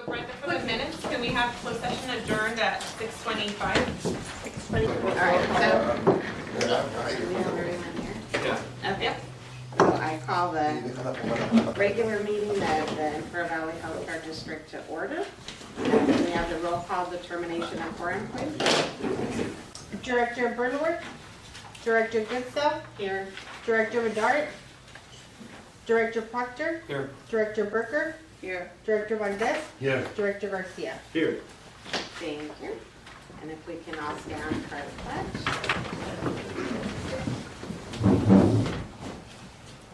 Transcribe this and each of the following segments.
Brenda, for the minutes, can we have closed session adjourned at 6:25? 6:24. All right, so we have everyone here. Yeah. Okay. So I call the regular meeting of the Imperial Valley Healthcare District to order. And we have the roll call determination of quorum, please. Director Bernworth, Director Goodstuff, Here. Director Bedard, Director Proctor, Here. Director Berker, Here. Director Von Dess, Here. Director Garcia. Here. Thank you. And if we can all stand for the pledge.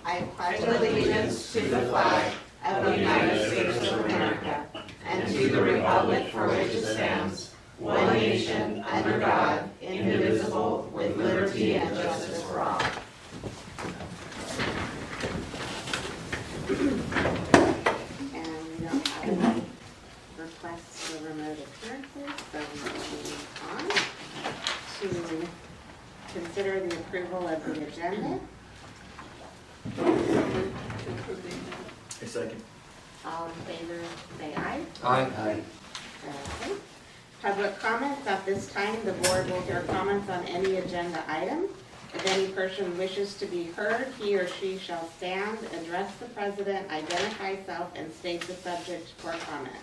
I pledge allegiance to the flag of the United States of America and to the republic for which it stands, one nation, under God, indivisible, with liberty and justice for all. And we don't have any requests for remote appearances, so we will move on to consider the approval of the agenda. A second. All in favor, say aye. Aye. Okay. Public comments. At this time, the board will hear comments on any agenda item. If any person wishes to be heard, he or she shall stand, address the president, identify self, and state the subject for comment.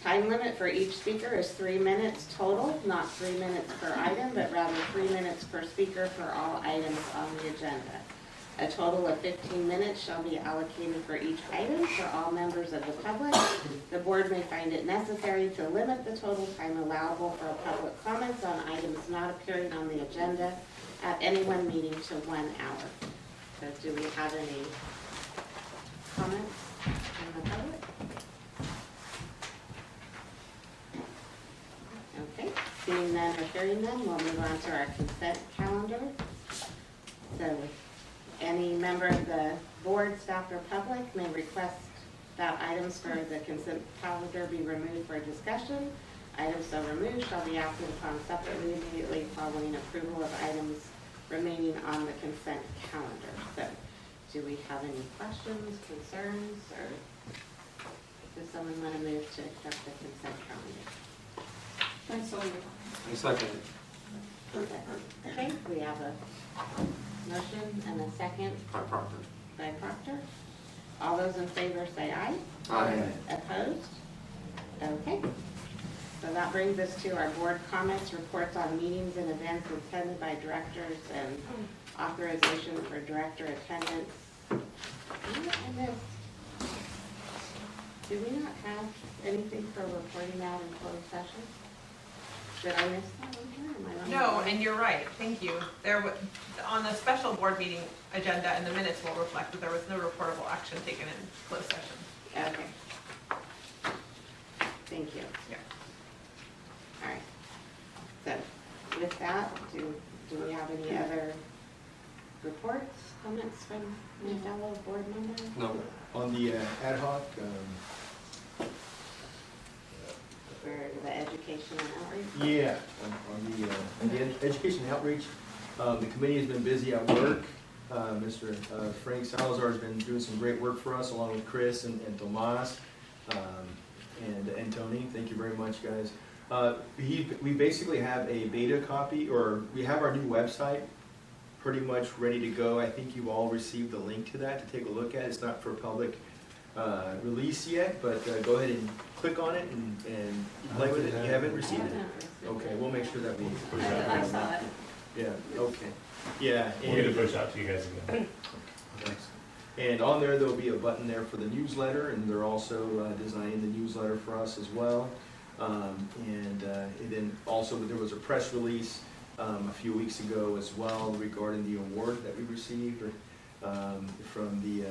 Time limit for each speaker is 3 minutes total, not 3 minutes per item, but rather 3 minutes per speaker for all items on the agenda. A total of 15 minutes shall be allocated for each item for all members of the public. The board may find it necessary to limit the total time allowable for public comments on items not appearing on the agenda at any one meeting to 1 hour. So do we have any comments from the public? Okay, seeing none or hearing none, we'll move on to our consent calendar. So any member of the board, staff, or public may request that items for the consent calendar be removed for discussion. Items so removed shall be acted upon separately immediately following approval of items remaining on the consent calendar. So, do we have any questions, concerns, or does someone want to move to accept the consent calendar? A second. Okay, we have a motion and a second By Proctor. by Proctor. All those in favor say aye. Aye. Opposed? Okay. So that brings us to our board comments, reports on meetings and events attended by directors, and authorization for director attendance. And then, do we not have anything for reporting out in closed session? Did I miss that one here? Am I wrong? No, and you're right, thank you. On the special board meeting agenda, and the minutes will reflect that there was no reportable action taken in closed session. Okay. Thank you. Yeah. All right. So with that, do we have any other reports, comments from any fellow board members? No. On the ad hoc, For the education and outreach? yeah, on the education outreach, the committee has been busy at work. Mr. Frank Salazar has been doing some great work for us, along with Chris and Tomas and Tony. Thank you very much, guys. We basically have a beta copy, or we have our new website pretty much ready to go. I think you've all received the link to that to take a look at. It's not for public release yet, but go ahead and click on it and play with it. You haven't received it? Okay, we'll make sure that we push that. I saw it. Yeah, okay. Yeah. We'll get it pushed out to you guys again. Thanks. And on there'll be a button there for the newsletter, and they're also designing the newsletter for us as well. And then also there was a press release a few weeks ago as well regarding the award that we received from the,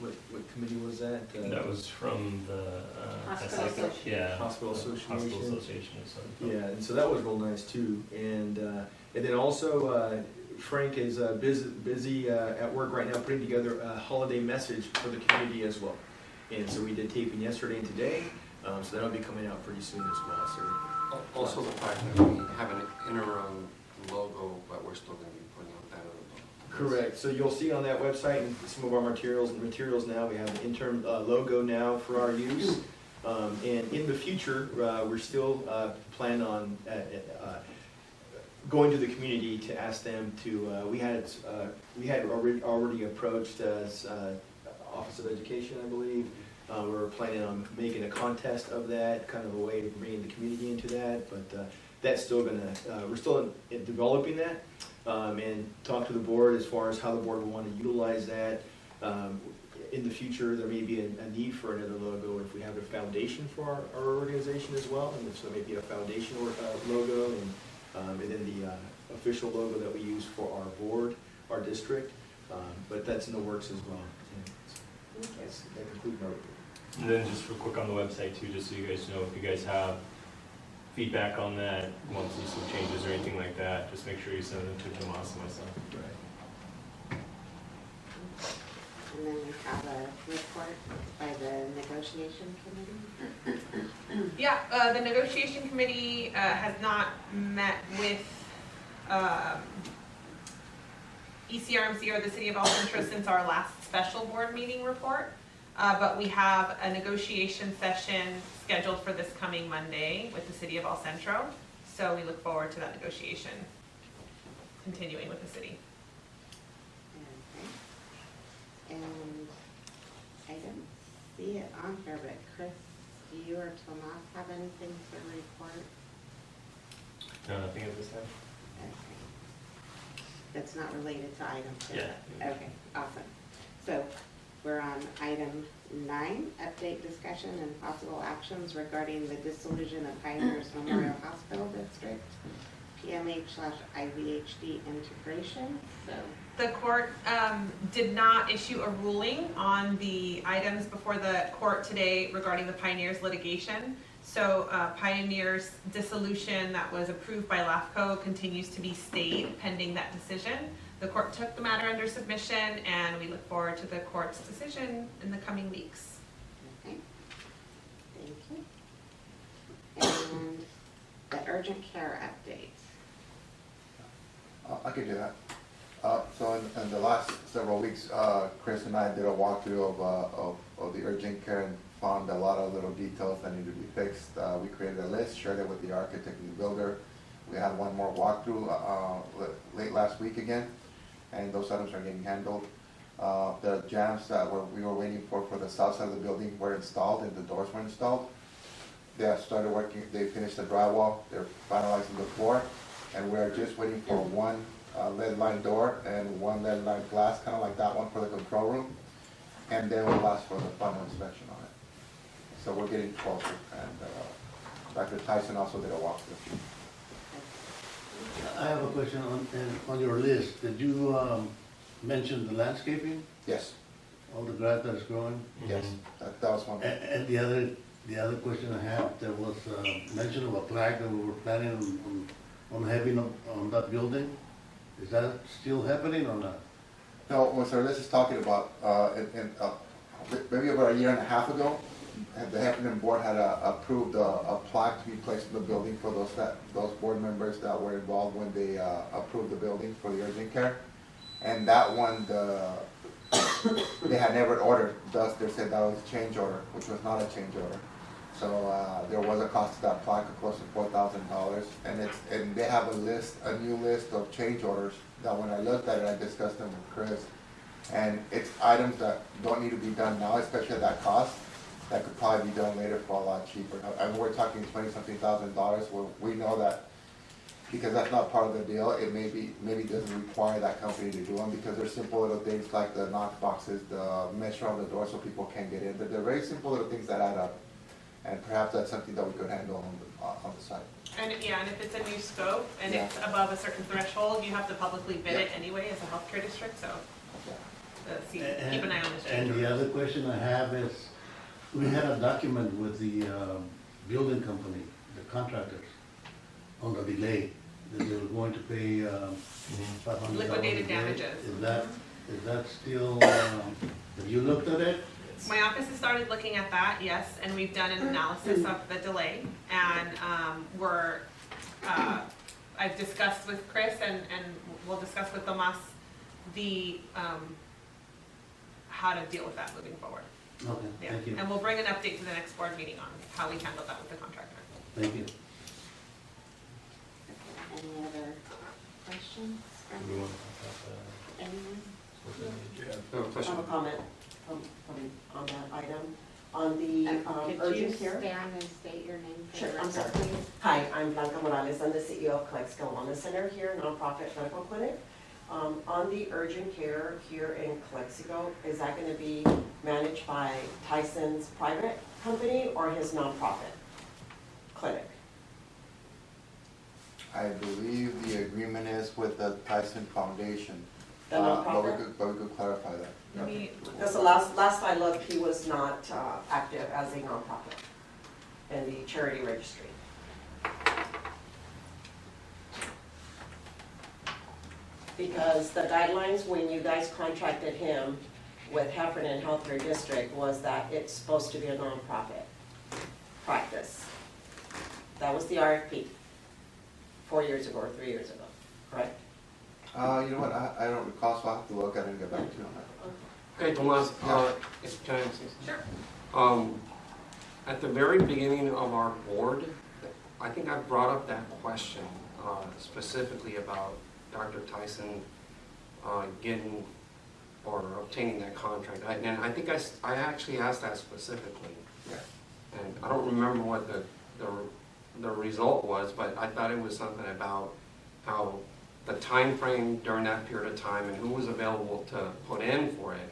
what committee was that? That was from the Hospital Association. Yeah. Hospital Association. Hospital Association. So. Yeah, and so that was real nice too. And then also Frank is busy at work right now putting together a holiday message for the community as well. And so we did taping yesterday and today, so that'll be coming out pretty soon as well. So Also the fact that we have an interim logo, but we're still going to be putting out that other logo. correct. So you'll see on that website and some of our materials now we have an interim logo now for our use. And in the future, we're still planning on going to the community to ask them to, we had already approached Office of Education, I believe. We're planning on making a contest of that, kind of a way of bringing the community into that, but that's still gonna, we're still in developing that, and talk to the board as far as how the board will want to utilize that. In the future, there may be a need for another logo if we have a foundation for our organization as well, and so maybe a foundation logo, and then the official logo that we use for our board, our district, but that's in the works as well. And that concludes my report. And then just real quick on the website too, just so you guys know, if you guys have feedback on that, want to see some changes or anything like that, just make sure you send them to Tomas and myself. Right. And then we have a report by the negotiation committee. Yeah, the negotiation committee has not met with ECRMC or the City of El Centro since our last special board meeting report. But we have a negotiation session scheduled for this coming Monday with the City of El Centro. So we look forward to that negotiation continuing with the city. Okay. And I don't see it on here, but Chris, do you or Tomas have anything to report? No, nothing at this time? Okay. That's not related to item 10? Yeah. Okay, awesome. So we're on item 9, update discussion and possible actions regarding the dissolution of Pioneers Memorial Hospital District, PMH/IVHD integration. So The court did not issue a ruling on the items before the court today regarding the Pioneers litigation. So Pioneers dissolution that was approved by LAFCO continues to be stayed pending that decision. The court took the matter under submission, and we look forward to the court's decision in the coming weeks. okay, thank you. And the urgent care update. I could do that. So in the last several weeks, Chris and I did a walkthrough of the urgent care and found a lot of little details that need to be fixed. We created a list, shared it with the architect and the builder. We had one more walkthrough late last week again, and those items are getting handled. The jams that we were waiting for the south side of the building were installed and the doors were installed. They have started working, they finished the drywall, they're finalizing the floor, and we're just waiting for one lead line door and one lead line glass, kind of like that one for the control room, and then we'll ask for the final inspection on it. So we're getting closer, and Dr. Tyson also did a walkthrough. I have a question on your list. Did you mention the landscaping, Yes, all the grass that is growing? yes, that was one. And the other question I have, there was mention of a plaque that we were planning on having on that building. Is that still happening or not? No, what Sir Liz is talking about, maybe about a year and a half ago, the Heffernan board had approved a plaque to be placed in the building for those board members that were involved when they approved the building for the urgent care. And that one, they had never ordered, thus they said that was a change order, which was not a change order. So there was a cost to that plaque of close to $4,000, and they have a new list of change orders that when I looked at it, I discussed them with Chris. And it's items that don't need to be done now, especially at that cost, that could probably be done later for a lot cheaper. I mean, we're talking $20-something thousand, where we know that, because that's not part of the deal, it maybe doesn't require that company to do them, because they're simple little things like the knock boxes, the mesh around the door so people can't get in. They're very simple little things that add up. And perhaps that's something that we could handle on the site. And yeah, and if it's a new scope and Yeah. it's above a certain threshold, you have to publicly bid it anyway as a healthcare district, so keep an eye on this. And the other question I have is, we had a document with the building company, the contractors, on the delay, that they were going to pay $500. Liquidated a day. damages. Is that still, have you looked at it? My office has started looking at that, yes, and we've done an analysis of the delay, and I've discussed with Chris, and we'll discuss with Tomas the, how to deal with that moving forward. Okay, Yeah, thank you, and we'll bring an update to the next board meeting on how we handle that with the contractor. thank you. Any other questions Do from we want to talk about anyone? No I question. have a comment on that item. On the Could you urgent care. stand and state your name for Sure, the I'm record, sorry. please? Hi, I'm Blanca Morales. I'm the CEO of Calexico Wellness Center here, nonprofit medical clinic. On the urgent care here in Calexico, is that going to be managed by Tyson's private company or his nonprofit clinic? I believe the agreement is with the Tyson Foundation. The But we nonprofit? could clarify that. Let me, Because the last I looked, he was not active as a nonprofit in the charity registry. Because the guidelines, when you guys contracted him with Heffernan Healthcare District, was that it's supposed to be a nonprofit practice. That was the RFP 4 years ago or 3 years ago, correct? You know what, I don't recall, so I'll have to look at it and get back to you on that. Hey, Tomas, can I say something? sure. At the very beginning of our board, I think I brought up that question specifically about Dr. Tyson getting or obtaining that contract. And I think I actually asked that specifically. Yeah. And I don't remember what the result was, but I thought it was something about how the time frame during that period of time and who was available to put in for it.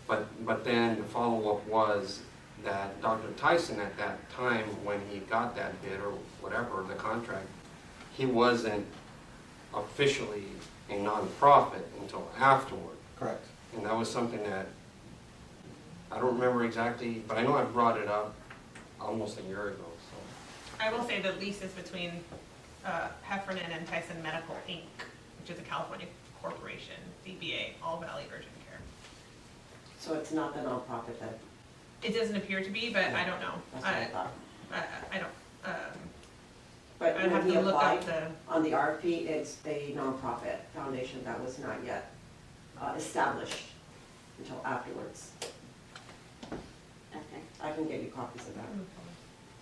But then the follow-up was that Dr. Tyson at that time, when he got that bid or whatever, the contract, he wasn't officially a nonprofit until afterward. Correct. And that was something that, I don't remember exactly, but I know I brought it up almost a year ago, so. I will say the lease is between Heffernan and Tyson Medical, Inc., which is a California corporation, DBA, All Valley Urgent Care. So it's not the nonprofit that, It doesn't appear to be, but I don't know. that's what I thought. I don't, But I'd when have he to look up applied the, on the RFP, it's a nonprofit foundation that was not yet established until afterwards. Okay, I can get you copies of that.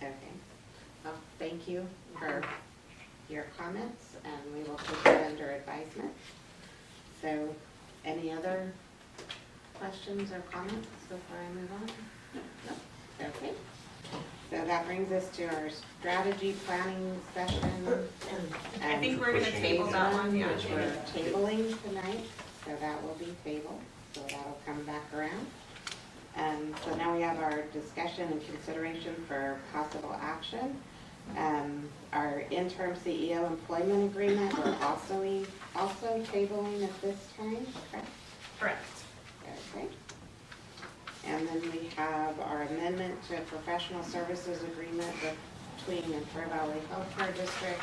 okay. Well, thank you for your comments, and we will take that under advisement. So, any other questions or comments before I move on? No? Okay. So that brings us to our strategy planning session. I think we're gonna table that one, yeah. Which we're tabling tonight, so that will be tabled, so that'll come back around. So now we have our discussion and consideration for possible action. Our interim CEO employment agreement, we're also tabling at this time, correct? correct. Okay. And then we have our amendment to a professional services agreement between Imperial Valley Healthcare District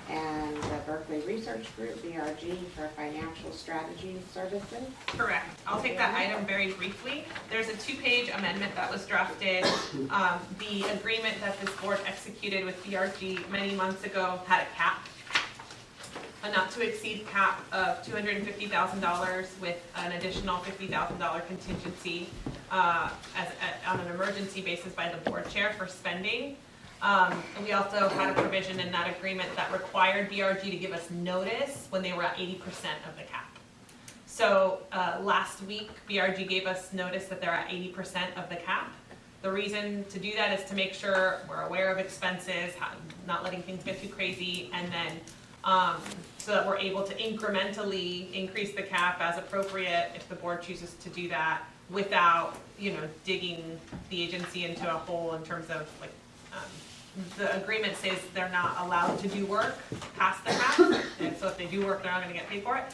and the Berkeley Research Group, BRG, for financial strategy services. Correct. I'll take that item very briefly. There's a 2-page amendment that was drafted. The agreement that this board executed with BRG many months ago had a cap, a not to exceed cap of $250,000 with an additional $50,000 contingency on an emergency basis by the board chair for spending. And we also had a provision in that agreement that required BRG to give us notice when they were at 80% of the cap. So last week, BRG gave us notice that they're at 80% of the cap. The reason to do that is to make sure we're aware of expenses, not letting things get too crazy, and then so that we're able to incrementally increase the cap as appropriate if the board chooses to do that without, digging the agency into a hole in terms of like, the agreement says they're not allowed to do work past the cap, and so if they do work, they're not gonna get paid for it.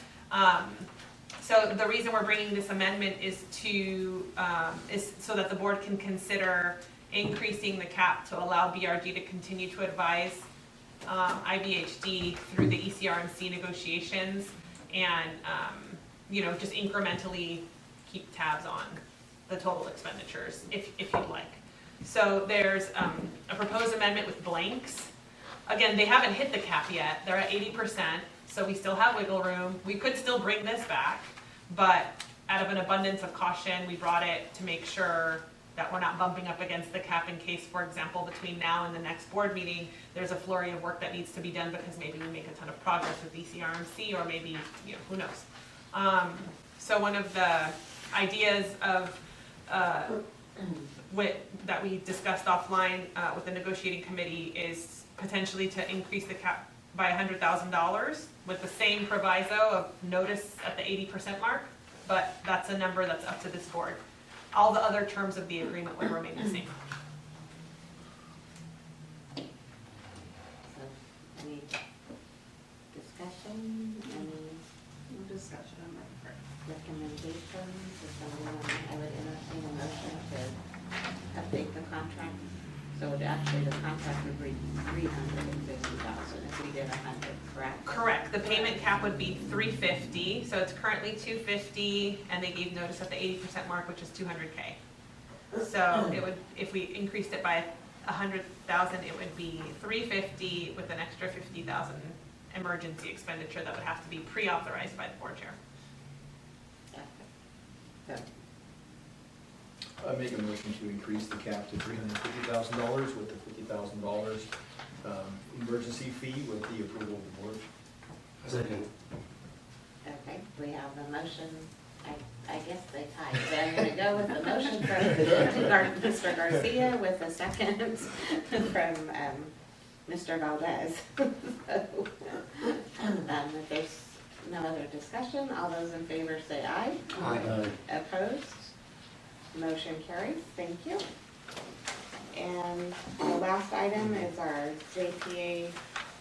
So the reason we're bringing this amendment is so that the board can consider increasing the cap to allow BRG to continue to advise Ivhd through the ECRMC negotiations and, just incrementally keep tabs on the total expenditures if you'd like. So there's a proposed amendment with blanks. Again, they haven't hit the cap yet. They're at 80%, so we still have wiggle room. We could still bring this back, but out of an abundance of caution, we brought it to make sure that we're not bumping up against the cap in case, for example, between now and the next board meeting, there's a flurry of work that needs to be done because maybe we make a ton of progress with ECRMC, or maybe, who knows. So one of the ideas of, that we discussed offline with the negotiating committee is potentially to increase the cap by $100,000 with the same proviso of notice at the 80% mark, but that's a number that's up to this board. All the other terms of the agreement would remain the same. So, any discussion, any No discussion on my part. recommendations, or someone, I would entertain a motion to update the contract. So actually, the contract would read 350,000 if we did 100, correct? Correct, the payment cap would be $350, so it's currently $250, and they gave notice at the 80% mark, which is $200K. So it would, if we increased it by 100,000, it would be $350 with an extra 50,000 emergency expenditure that would have to be pre-authorized by the board chair. So, I make a motion to increase the cap to $350,000 with the $50,000 emergency fee with the approval of the board. Second. okay, we have the motion, I guess they tied, so I'm gonna go with the motion from Mr. Garcia with a second from Mr. Valdez. If there's no other discussion, all those in favor say aye. Aye. Opposed? Motion carries, thank you. And the last item is our JPA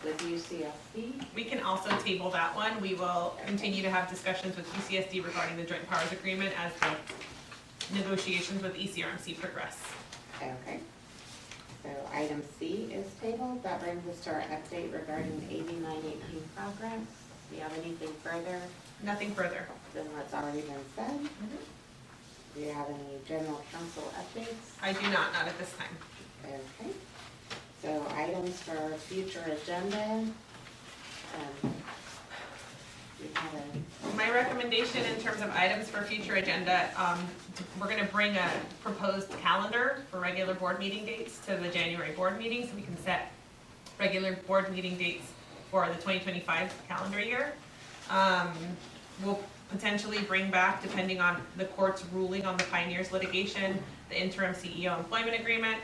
with UCSD. We can also table that one. We will continue to have discussions with UCSD regarding the joint powers agreement as the negotiations with ECRMC progress. Okay. So item C is tabled. That brings us to our update regarding AB 918 progress. Do you have anything further Nothing further. than what's already been said? Do you have any general counsel updates? I do not at this time. Okay. So items for our future agenda. We have a, My recommendation in terms of items for future agenda, we're gonna bring a proposed calendar for regular board meeting dates to the January board meeting, so we can set regular board meeting dates for the 2025 calendar year. We'll potentially bring back, depending on the court's ruling on the Pioneers litigation, the interim CEO employment agreement,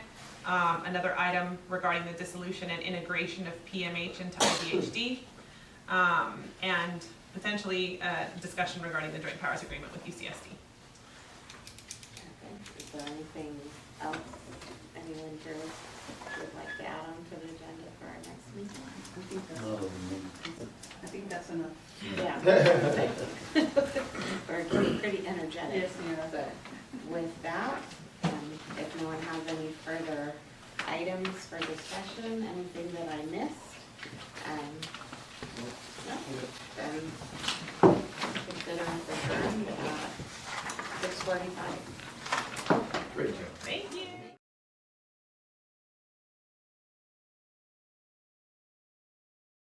another item regarding the dissolution and integration of PMH into Ivhd, and potentially a discussion regarding the joint powers agreement with UCSD. okay. Is there anything else anyone here would like to add on to the agenda for our next meeting? I think that's enough. Yeah. We're getting pretty energetic. Yes, yeah. But with that, if no one has any further items for discussion, anything that I missed, no, then consider us adjourned at 6:45. Great job. Thank